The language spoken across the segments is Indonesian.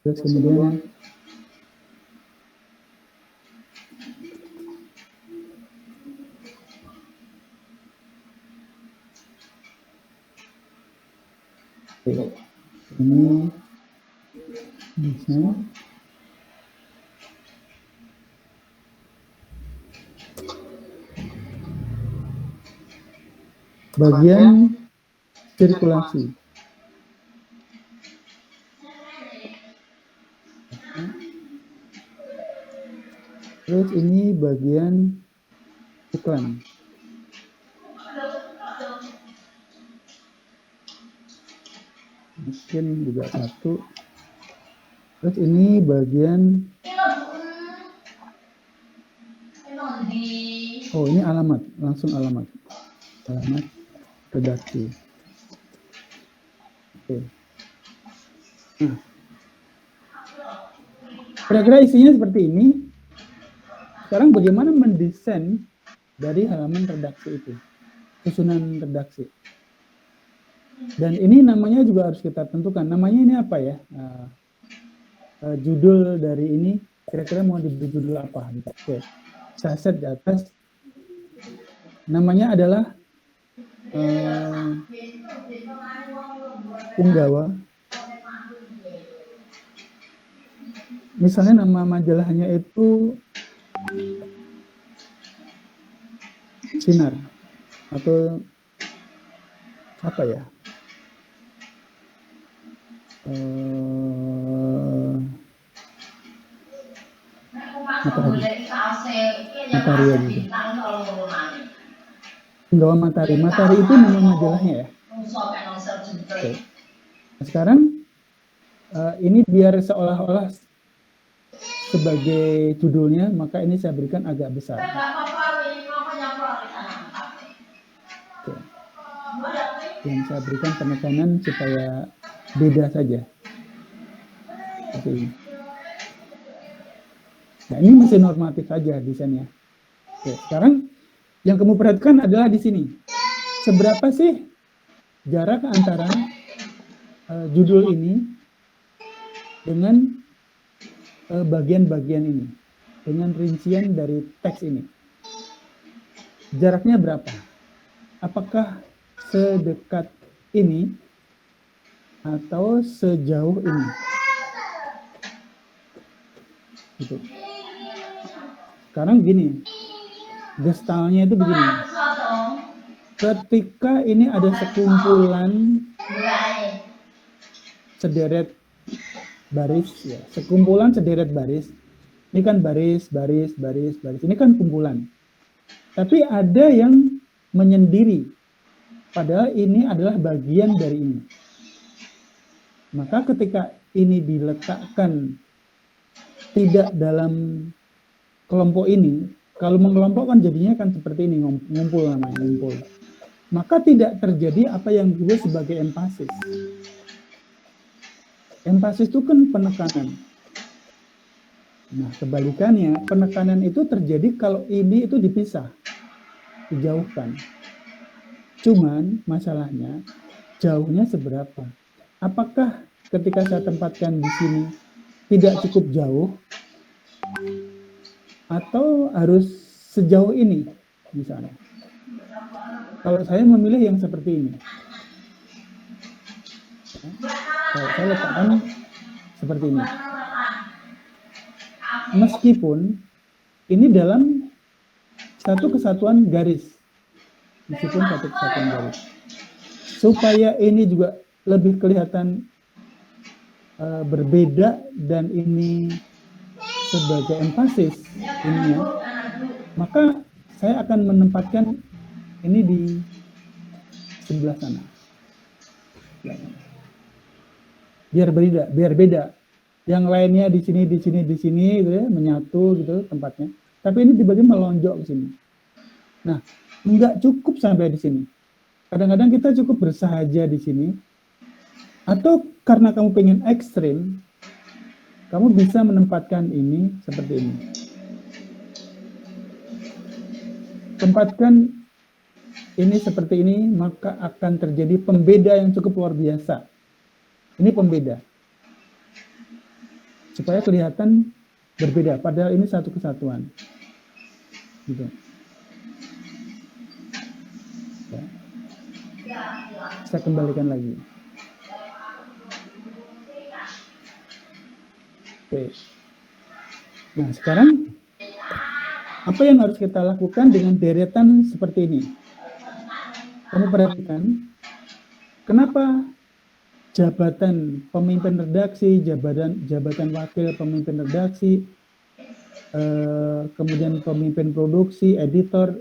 Terus kemudian ini bisa bagian sirkulasi. Terus ini bagian iklan. Mungkin juga satu. Terus ini bagian, oh ini alamat, langsung alamat redaksi. Oke. Nah, kira-kira isinya seperti ini. Sekarang bagaimana mendesain dari halaman redaksi itu, susunan redaksi. Dan ini namanya juga harus kita tentukan. Namanya ini apa ya? Judul dari ini kira-kira mau diberi judul apa? Oke. Saya set di atas. Namanya adalah Punggawa. Misalnya nama majalahnya itu Sinar atau apa ya? Matahari ya gitu. Punggawa Matahari. Matahari itu nama majalahnya ya. Oke. Nah, sekarang ini biar seolah-olah sebagai judulnya, maka ini saya berikan agak besar. Oke. Dan saya berikan penekanan supaya beda saja. Seperti ini. Nah, ini masih normatif saja desainnya. Oke, sekarang yang kamu perhatikan adalah di sini. Seberapa sih jarak antara judul ini dengan bagian-bagian ini, dengan rincian dari teks ini? Jaraknya berapa? Apakah sedekat ini atau sejauh ini? Gitu. Sekarang gini, gestalnya itu begini. Ketika ini ada sekumpulan sederet baris, ya, sekumpulan sederet baris. Ini kan baris. Ini kan kumpulan. Tapi ada yang menyendiri. Padahal ini adalah bagian dari ini. Maka ketika ini diletakkan tidak dalam kelompok ini, kalau mengelompokkan jadinya kan seperti ini, ngumpul namanya, ngumpul. Maka tidak terjadi apa yang disebut sebagai empasis. Empasis itu kan penekanan. Nah, kebalikannya, penekanan itu terjadi kalau ini itu dipisah, dijauhkan. Cuman masalahnya jauhnya seberapa? Apakah ketika saya tempatkan di sini tidak cukup jauh atau harus sejauh ini misalnya? Kalau saya memilih yang seperti ini. Kalau saya letakkan seperti ini. Meskipun ini dalam satu kesatuan garis. Meskipun satu kesatuan garis. Supaya ini juga lebih kelihatan berbeda dan ini sebagai empasis ininya, maka saya akan menempatkan ini di sebelah sana. Biar beda. Yang lainnya di sini gitu ya, menyatu gitu tempatnya. Tapi ini dibagi melonjok ke sini. Nah, enggak cukup sampai di sini. Kadang-kadang kita cukup bersahaja di sini. Atau karena kamu pengen ekstrim, kamu bisa menempatkan ini seperti ini. tempatkan ini seperti ini, maka akan terjadi pembeda yang cukup luar biasa. Ini pembeda. Supaya kelihatan berbeda, padahal ini satu kesatuan. Gitu. Ya. Saya kembalikan lagi. Oke. Nah, sekarang apa yang harus kita lakukan dengan deretan seperti ini? Kamu perhatikan, kenapa jabatan pemimpin redaksi, jabatan wakil pemimpin redaksi, kemudian pemimpin produksi, editor,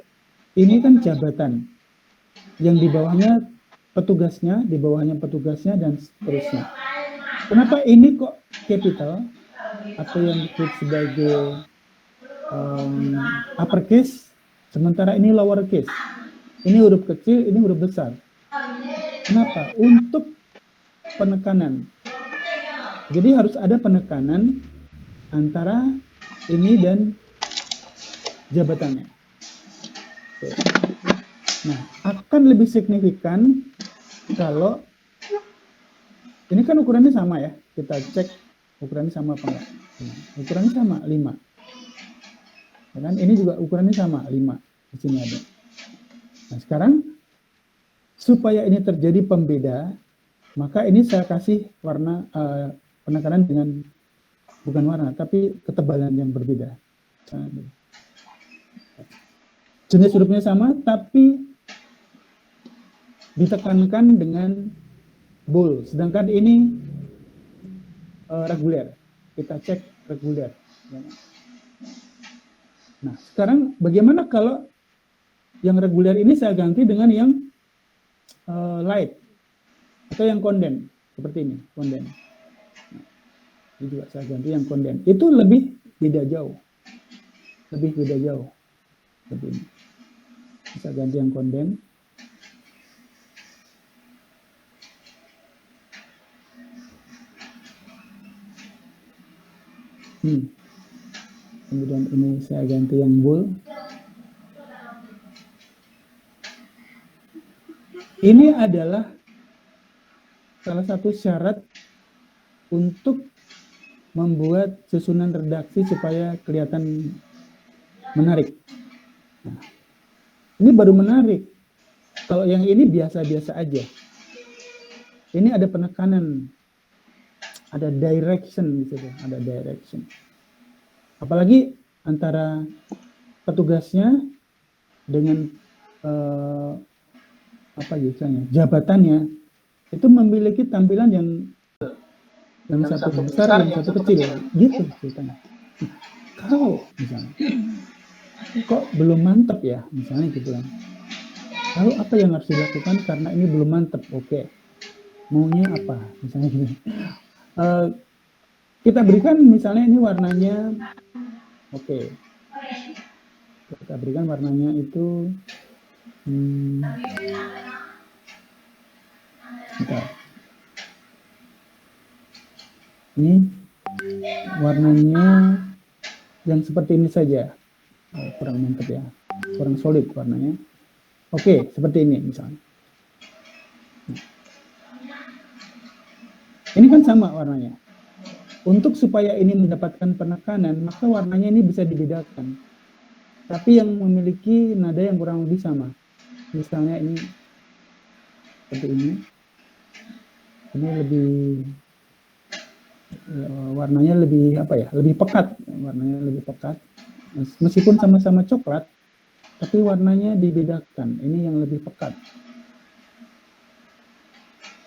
ini kan jabatan yang di bawahnya petugasnya, dan seterusnya. Kenapa ini kok capital atau yang disebut sebagai uppercase, sementara ini lowercase? Ini huruf kecil, ini huruf besar. Kenapa? Untuk penekanan. Jadi harus ada penekanan antara ini dan jabatannya. Nah, akan lebih signifikan kalau ini kan ukurannya sama ya. Kita cek ukurannya sama apa enggak. Nah, ukurannya sama 5. Ya kan? Ini juga ukurannya sama 5. Di sini ada. Nah, sekarang supaya ini terjadi pembeda, maka ini saya kasih warna penekanan dengan bukan warna, tapi ketebalan yang berbeda. Jenis hurufnya sama, tapi ditekankan dengan bold. Sedangkan ini reguler. Kita cek reguler. Nah, sekarang bagaimana kalau yang reguler ini saya ganti dengan yang light atau yang konden seperti ini, konden. Nah, ini juga saya ganti yang konden. Itu lebih beda jauh, seperti ini. Bisa ganti yang konden. Kemudian ini saya ganti yang bold. Ini adalah salah satu syarat untuk membuat susunan redaksi supaya kelihatan menarik. Nah, ini baru menarik. Kalau yang ini biasa-biasa aja. Ini ada penekanan, ada direction di situ, ada direction. Apalagi antara petugasnya dengan jabatannya itu memiliki tampilan yang satu besar, yang satu kecil, gitu ceritanya. Kalau misalnya kok belum mantap ya, misalnya gitu kan. Lalu apa yang harus dilakukan karena ini belum mantap? Oke, maunya apa? Misalnya gini. Kita berikan misalnya ini warnanya, oke. Kita berikan warnanya itu ini warnanya yang seperti ini saja, kurang mantap ya, kurang solid warnanya. Oke, seperti ini misalnya. Ini kan sama warnanya. Untuk supaya ini mendapatkan penekanan, maka warnanya ini bisa dibedakan. Tapi yang memiliki nada yang kurang lebih sama. Misalnya ini seperti ini. Ini lebih warnanya lebih apa ya? Lebih pekat. Warnanya lebih pekat. Meskipun sama-sama coklat, tapi warnanya dibedakan. Ini yang lebih pekat.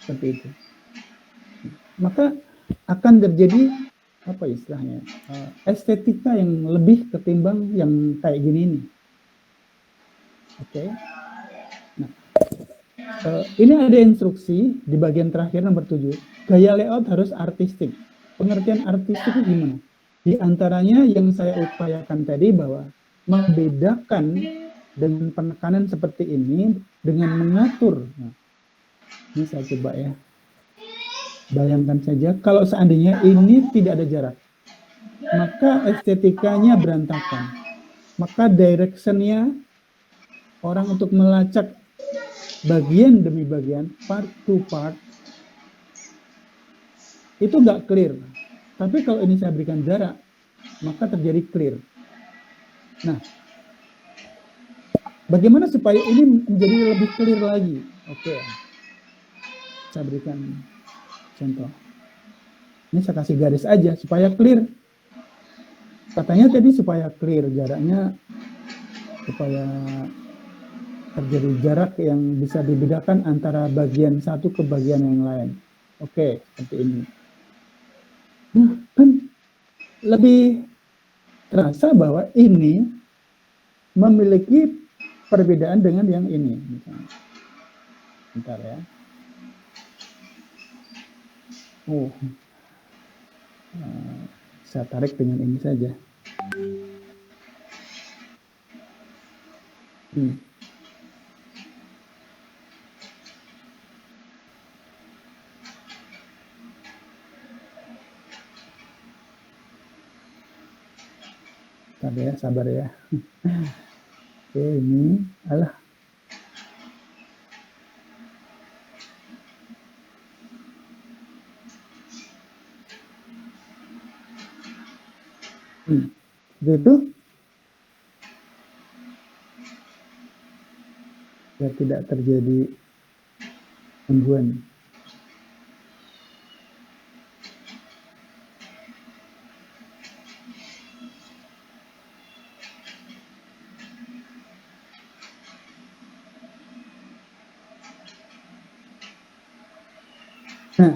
Seperti itu. Maka akan terjadi apa istilahnya, estetika yang lebih ketimbang yang kayak gini ini. Oke. Nah, ini ada instruksi di bagian terakhir nomor 7. Gaya layout harus artistik. Pengertian artistik itu gimana? Di antaranya yang saya upayakan tadi bahwa membedakan dengan penekanan seperti ini dengan mengatur. Nah, ini saya coba ya. Bayangkan saja kalau seandainya ini tidak ada jarak, maka estetikanya berantakan, maka directionnya orang untuk melacak bagian demi bagian, part to part, itu nggak clear. Tapi kalau ini saya berikan jarak, maka terjadi clear. Nah, bagaimana supaya ini menjadi lebih clear lagi? Oke, saya berikan contoh. Ini saya kasih garis aja supaya clear. Katanya tadi supaya clear jaraknya, supaya terjadi jarak yang bisa dibedakan antara bagian satu ke bagian yang lain. Oke, seperti ini. Nah, kan lebih terasa bahwa ini memiliki perbedaan dengan yang ini. Misalnya. Bentar ya. Oh, saya tarik dengan ini saja. Sabar ya. Oke, ini alah. Itu biar tidak terjadi gangguan. Nah,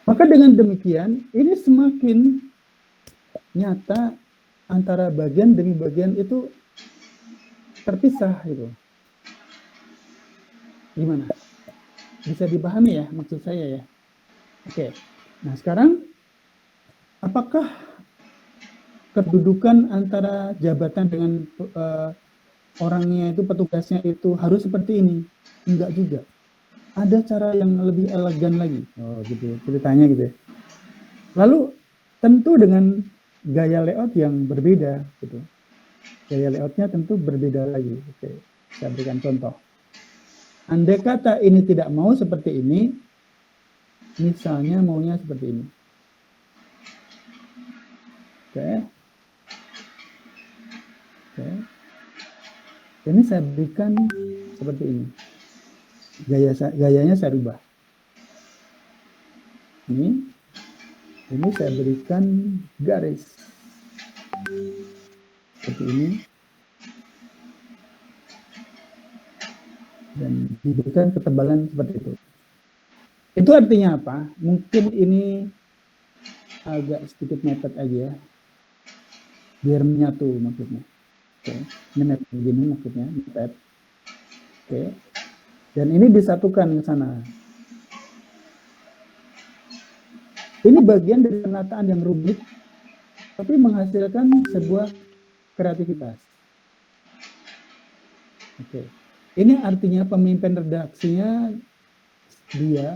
maka dengan demikian ini semakin nyata antara bagian demi bagian itu terpisah gitu. Gimana? Bisa dipahami ya maksud saya ya? Oke. Nah, sekarang apakah kedudukan antara jabatan dengan orangnya itu, petugasnya itu harus seperti ini? Enggak juga. Ada cara yang lebih elegan lagi. Oh, gitu ceritanya gitu ya. Lalu tentu dengan gaya layout yang berbeda gitu. Gaya layoutnya tentu berbeda lagi. Oke, saya berikan contoh. Andai kata ini tidak mau seperti ini, misalnya maunya seperti ini. Oke. Oke. Ini saya berikan seperti ini. Gayanya saya rubah. Ini saya berikan garis seperti ini dan diberikan ketebalan seperti itu. Itu artinya apa? Mungkin ini agak sedikit mepet aja, biar menyatu maksudnya. Oke, ini mepet begini maksudnya, mepet. Oke, dan ini disatukan ke sana. Ini bagian dari penataan yang rumit, tapi menghasilkan sebuah kreativitas. Oke, ini artinya pemimpin redaksinya dia,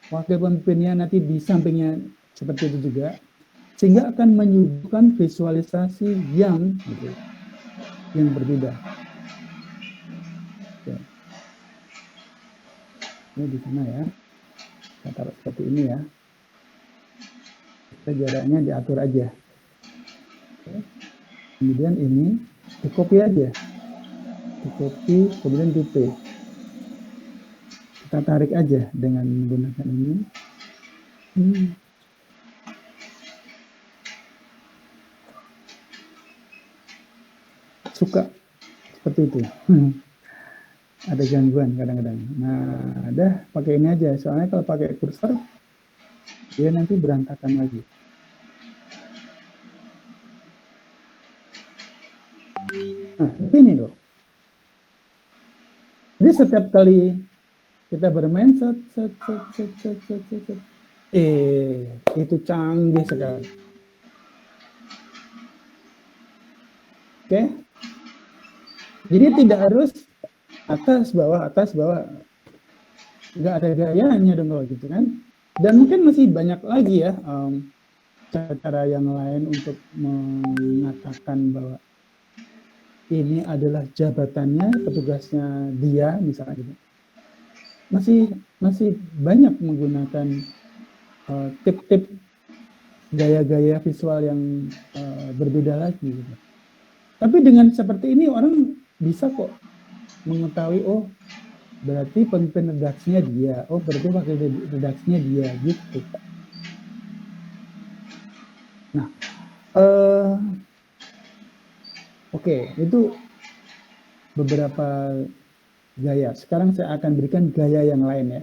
wakil pemimpinnya nanti di sampingnya seperti itu juga, sehingga akan menyuguhkan visualisasi yang gitu, yang berbeda. Oke. Ini di sana ya, saya taruh seperti ini ya. Jaraknya diatur aja. Oke. Kemudian ini dikopi aja, dikopi kemudian di paste. Kita tarik aja dengan menggunakan ini. Suka seperti itu. Ada gangguan kadang-kadang. Nah, ada pakai ini aja. Soalnya kalau pakai kursor dia nanti berantakan lagi. Nah, ini loh. Jadi setiap kali kita bermain itu canggih sekali. Oke. Jadi tidak harus atas bawah. Nggak ada gayanya dong kalau gitu kan. Dan mungkin masih banyak lagi ya cara yang lain untuk mengatakan bahwa ini adalah jabatannya, petugasnya dia, misalnya gitu. Masih banyak menggunakan tip-tip gaya-gaya visual yang berbeda lagi. Gitu. Tapi dengan seperti ini orang bisa kok mengetahui, oh berarti pemimpin redaksinya dia, oh berarti wakil redaksinya dia, gitu. Nah, oke, itu beberapa gaya. Sekarang saya akan berikan gaya yang lain ya.